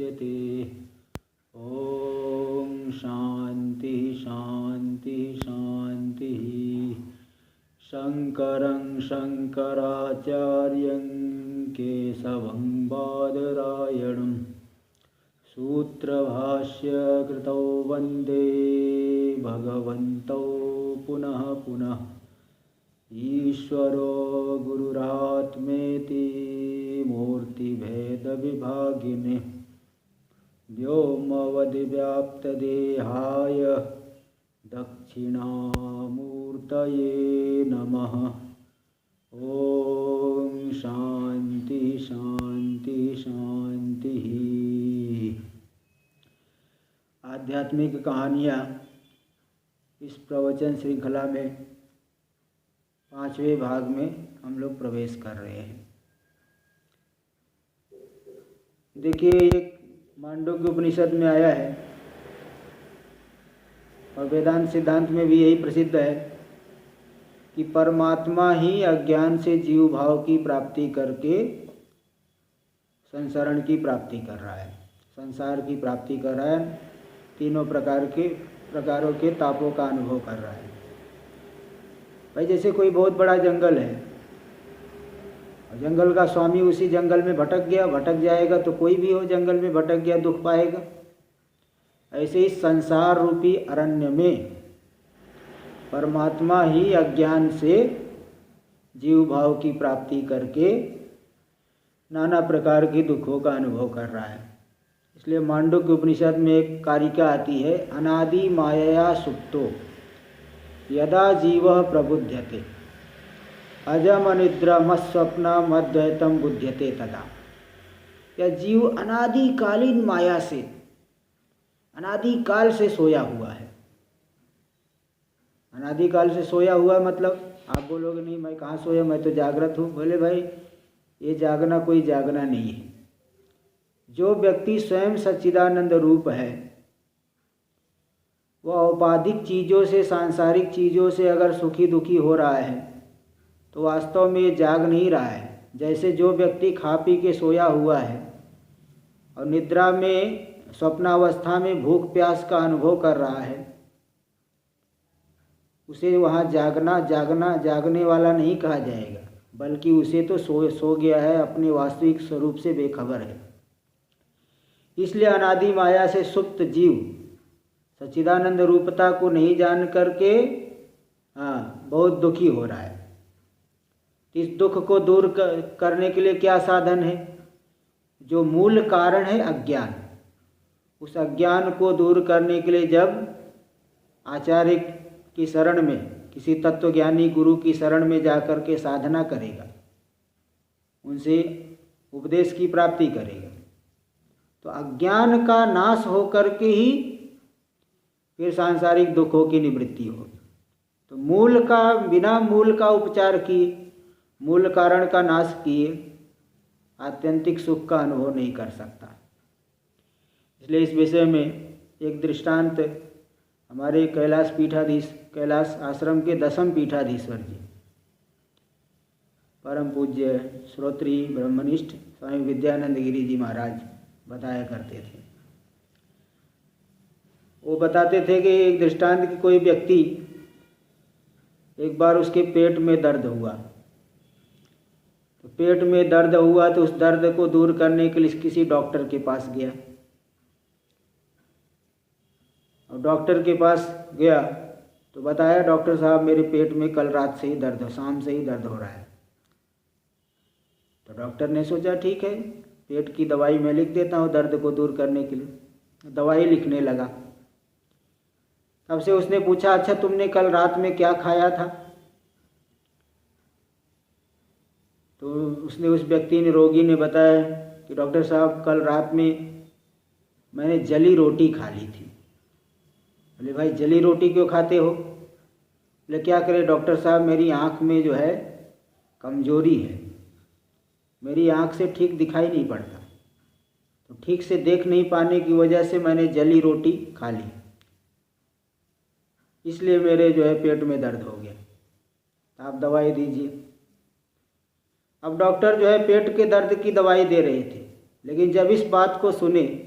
प्रणश्यते। ओम शांति शांति शांति। शंकरं शंकराचार्यं केशवं बादरायणं सूत्रभाष्य कृतौ वंदे भगवन्तौ पुनः पुनः। ईश्वरो गुरुरात्मेति मूर्तिभेदविभागिने व्योमवद्व्याप्तदेहाय दक्षिणामूर्तये नमः। ओम शांति शांति शांति। आध्यात्मिक कहानियाँ इस प्रवचन श्रृंखला में 5वें भाग में हम लोग प्रवेश कर रहे हैं। देखिए, एक मांडुक्य उपनिषद में आया है और वेदांत सिद्धांत में भी यही प्रसिद्ध है कि परमात्मा ही अज्ञान से जीव भाव की प्राप्ति करके संसरण की प्राप्ति कर रहा है, संसार की प्राप्ति कर रहा है, तीनों प्रकारों के तापों का अनुभव कर रहा है। भाई जैसे कोई बहुत बड़ा जंगल है और जंगल का स्वामी उसी जंगल में भटक गया, भटक जाएगा तो कोई भी हो जंगल में भटक गया दुख पाएगा। ऐसे ही संसार रूपी अरण्य में परमात्मा ही अज्ञान से जीव भाव की प्राप्ति करके नाना प्रकार के दुखों का अनुभव कर रहा है। इसलिए मांडुक्य उपनिषद में एक कारिका आती है, अनादि मायया सुप्तो यदा जीवः प्रबुध्यते अजम अनिद्रमस्वप्नमद्वैतम बुध्यते तदा। या जीव अनादिकालीन माया से अनादिकाल से सोया हुआ है। अनादिकाल से सोया हुआ मतलब आप बोलोगे नहीं मैं कहाँ सोया, मैं तो जागृत हूँ। बोले भाई ये जागना कोई जागना नहीं है। जो व्यक्ति स्वयं सच्चिदानंद रूप है वह औपाधिक चीज़ों से, सांसारिक चीज़ों से अगर सुखी दुखी हो रहा है तो वास्तव में ये जाग नहीं रहा है। जैसे जो व्यक्ति खा पी के सोया हुआ है और निद्रा में, स्वप्नावस्था में भूख प्यास का अनुभव कर रहा है, उसे वहाँ जागने वाला नहीं कहा जाएगा, बल्कि उसे तो सो गया है, अपने वास्तविक स्वरूप से बेखबर है। इसलिए अनादि माया से सुप्त जीव सच्चिदानंद रूपता को नहीं जान करके बहुत दुखी हो रहा है। इस दुख को दूर करने के लिए क्या साधन है? जो मूल कारण है अज्ञान, उस अज्ञान को दूर करने के लिए जब आचार्य की शरण में, किसी तत्वज्ञानी गुरु की शरण में जाकर के साधना करेगा, उनसे उपदेश की प्राप्ति करेगा, तो अज्ञान का नाश हो करके ही फिर सांसारिक दुखों की निवृत्ति होगी। तो मूल का, बिना मूल का उपचार किए, मूल कारण का नाश किए आत्यंतिक सुख का अनुभव नहीं कर सकता। इसलिए इस विषय में एक दृष्टांत हमारे कैलाश आश्रम के 10वें पीठाधीश्वर जी, परम पूज्य श्रोत्री ब्रह्मनिष्ठ स्वामी विद्यानंद गिरी जी महाराज बताया करते थे। वो बताते थे कि एक दृष्टांत की कोई व्यक्ति, एक बार उसके पेट में दर्द हुआ, तो पेट में दर्द हुआ तो उस दर्द को दूर करने के लिए किसी डॉक्टर के पास गया। और डॉक्टर के पास गया तो बताया, डॉक्टर साहब मेरे पेट में कल रात से ही दर्द, शाम से ही दर्द हो रहा है। तो डॉक्टर ने सोचा ठीक है, पेट की दवाई मैं लिख देता हूँ दर्द को दूर करने के लिए। दवाई लिखने लगा। तब से उसने पूछा, अच्छा तुमने कल रात में क्या खाया था? तो उसने, उस व्यक्ति ने, रोगी ने बताया कि डॉक्टर साहब कल रात में मैंने जली रोटी खा ली थी। बोले भाई जली रोटी क्यों खाते हो? बोले क्या करें डॉक्टर साहब, मेरी आँख में जो है कमजोरी है, मेरी आँख से ठीक दिखाई नहीं पड़ता, तो ठीक से देख नहीं पाने की वजह से मैंने जली रोटी खा ली, इसलिए मेरे जो है पेट में दर्द हो गया, तो आप दवाई दीजिए। अब डॉक्टर जो है पेट के दर्द की दवाई दे रहे थे, लेकिन जब इस बात को सुने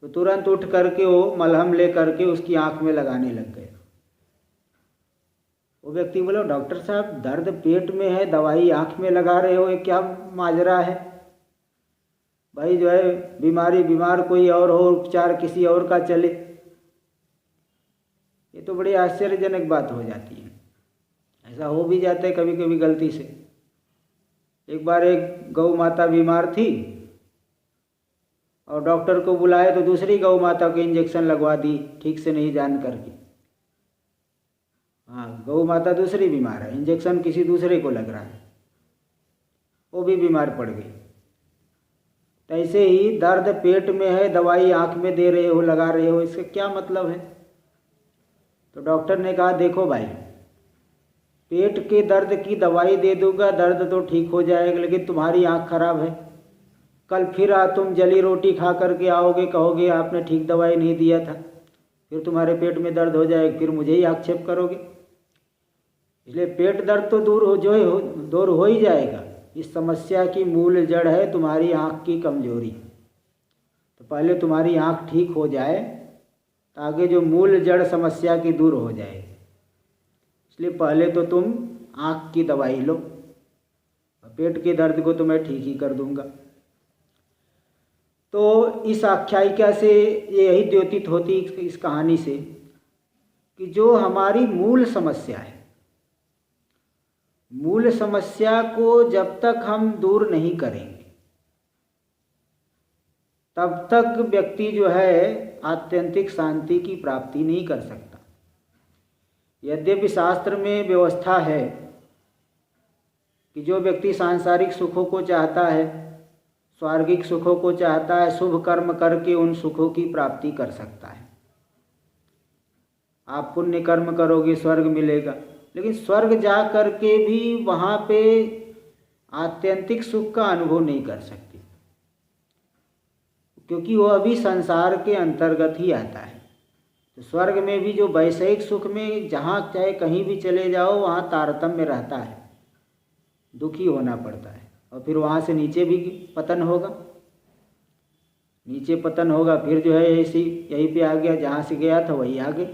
तो तुरंत उठ करके वो मलहम ले करके उसकी आँख में लगाने लग गए। वो व्यक्ति बोला, डॉक्टर साहब दर्द पेट में है, दवाई आँख में लगा रहे हो, ये क्या माजरा है? भाई जो है बीमार कोई और हो, उपचार किसी और का चले। ये तो बड़ी आश्चर्यजनक बात हो जाती है। ऐसा हो भी जाता है कभी कभी गलती से। एक बार एक गौ माता बीमार थी और डॉक्टर को बुलाए तो दूसरी गौ माता को इंजेक्शन लगवा दी, ठीक से नहीं जान करके। हाँ, गौ माता दूसरी बीमार है, इंजेक्शन किसी दूसरे को लग रहा है, वो भी बीमार पड़ गई। तो ऐसे ही दर्द पेट में है, दवाई आँख में दे रहे हो, लगा रहे हो, इसका क्या मतलब है? तो डॉक्टर ने कहा, देखो भाई, पेट के दर्द की दवाई दे दूंगा, दर्द तो ठीक हो जाएगा, लेकिन तुम्हारी आँख खराब है। कल फिर तुम जली रोटी खा करके आओगे, कहोगे आपने ठीक दवाई नहीं दिया था, फिर तुम्हारे पेट में दर्द हो जाएगा, फिर मुझे ही आक्षेप करोगे। इसलिए पेट दर्द तो दूर हो ही जाएगा। इस समस्या की मूल जड़ है तुम्हारी आँख की कमजोरी। तो पहले तुम्हारी आँख ठीक हो जाए, ताकि जो मूल जड़ समस्या की दूर हो जाए। इसलिए पहले तो तुम आँख की दवाई लो, पेट के दर्द को तो मैं ठीक ही कर दूंगा। तो इस आख्यायिका से यही द्योतित होती इस कहानी से कि जो हमारी मूल समस्या है, मूल समस्या को जब तक हम दूर नहीं करेंगे तब तक व्यक्ति जो है आत्यंतिक शांति की प्राप्ति नहीं कर सकता। यद्यपि शास्त्र में व्यवस्था है कि जो व्यक्ति सांसारिक सुखों को चाहता है, स्वार्गिक सुखों को चाहता है, शुभ कर्म करके उन सुखों की प्राप्ति कर सकता है। आप पुण्य कर्म करोगे स्वर्ग मिलेगा, लेकिन स्वर्ग जा करके भी वहाँ पे आत्यंतिक सुख का अनुभव नहीं कर सकते, क्योंकि वो अभी संसार के अंतर्गत ही आता है। तो स्वर्ग में भी जो वैषयिक सुख में जहाँ चाहे कहीं भी चले जाओ वहाँ तारतम्य रहता है, दुखी होना पड़ता है, और फिर वहाँ से नीचे भी पतन होगा, नीचे पतन होगा, फिर जो है ऐसी यहीं पे आ गया, जहाँ से गया था वही आगे।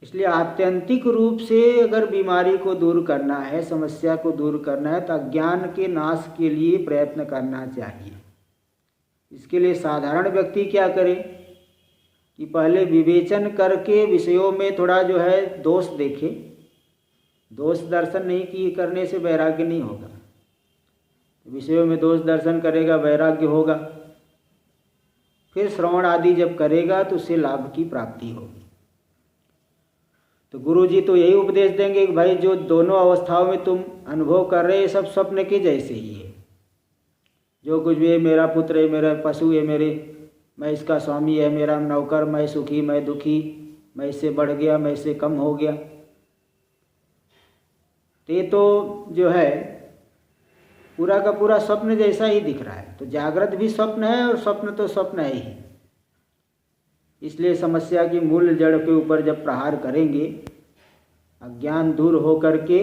इसलिए आत्यंतिक रूप से अगर बीमारी को दूर करना है, समस्या को दूर करना है, तो अज्ञान के नाश के लिए प्रयत्न करना चाहिए। इसके लिए साधारण व्यक्ति क्या करे कि पहले विवेचन करके विषयों में थोड़ा जो है दोष देखे। दोष दर्शन नहीं किए करने से वैराग्य नहीं होगा, विषयों में दोष दर्शन करेगा, वैराग्य होगा। फिर श्रवण आदि जब करेगा तो उससे लाभ की प्राप्ति होगी। तो गुरु जी तो यही उपदेश देंगे कि भाई जो दोनों अवस्थाओं में तुम अनुभव कर रहे हैं सब स्वप्न के जैसे ही है। जो कुछ भी है, मेरा पुत्र है, मेरा पशु है, मैं इसका स्वामी है, मेरा नौकर, मैं सुखी, मैं दुखी, मैं इससे बढ़ गया, मैं इससे कम हो गया, ये तो जो है पूरा का पूरा स्वप्न जैसा ही दिख रहा है। तो जागृत भी स्वप्न है और स्वप्न तो स्वप्न है ही। इसलिए समस्या की मूल जड़ के ऊपर जब प्रहार करेंगे, अज्ञान दूर हो करके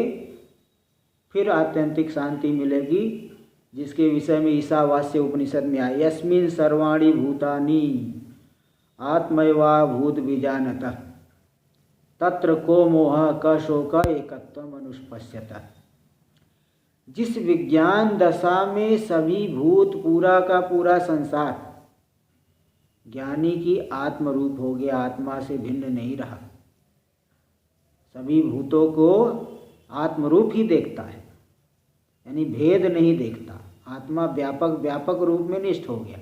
फिर आत्यंतिक शांति मिलेगी, जिसके विषय में ईशावास्य उपनिषद में आया, यस्मिन् सर्वाणि भूतानि आत्मैवा भूत बीजानतः तत्र को मोह क शोक एकत्वम अनुष्पश्यतः। जिस विज्ञान दशा में सभी भूत, पूरा का पूरा संसार ज्ञानी की आत्म रूप हो गया, आत्मा से भिन्न नहीं रहा, सभी भूतों को आत्मरूप ही देखता है, यानी भेद नहीं देखता, आत्मा व्यापक रूप में निष्ठ हो गया।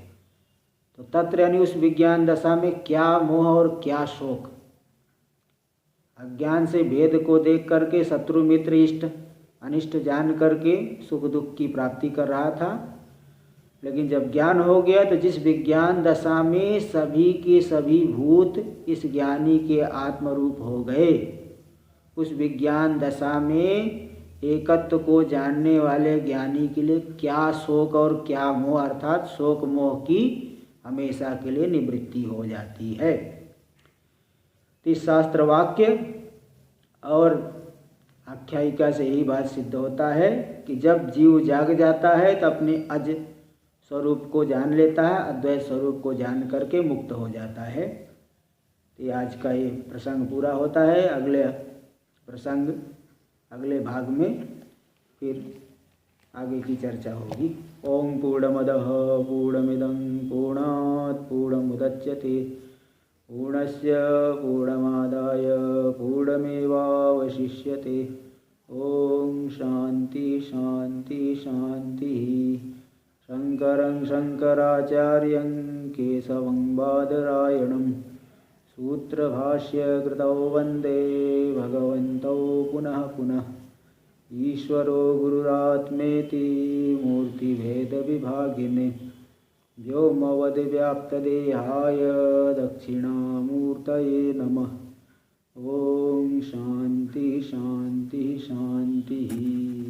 तो तत्र यानी उस विज्ञान दशा में क्या मोह और क्या शोक। अज्ञान से भेद को देख करके शत्रु मित्र इष्ट अनिष्ट जान करके सुख दुख की प्राप्ति कर रहा था, लेकिन जब ज्ञान हो गया तो जिस विज्ञान दशा में सभी के सभी भूत इस ज्ञानी के आत्मरूप हो गए, उस विज्ञान दशा में एकत्व को जानने वाले ज्ञानी के लिए क्या शोक और क्या मोह, अर्थात शोक मोह की हमेशा के लिए निवृत्ति हो जाती है। तो इस शास्त्र वाक्य और आख्यायिका से यही बात सिद्ध होता है कि जब जीव जाग जाता है तो अपने अज स्वरूप को जान लेता है, अद्वैत स्वरूप को जान करके मुक्त हो जाता है। तो आज का ये प्रसंग पूरा होता है। अगले प्रसंग अगले भाग में फिर आगे की चर्चा होगी। ओम पूर्णमदः पूर्णमिदं पूर्णात् पूर्णमुदच्यते पूर्णस्य पूर्णमादाय पूर्णमेवावशिष्यते। ओम शांति शांति शांति। शंकरं शंकराचार्यं केशवं बादरायणं सूत्रभाष्यकृतौ वन्दे भगवन्तौ पुनः पुनः। ईश्वरो गुरुरात्मेति मूर्तिभेदविभागिने व्योमवद्व्याप्तदेहाय दक्षिणामूर्तये नमः। ओम शांति शांति शांति।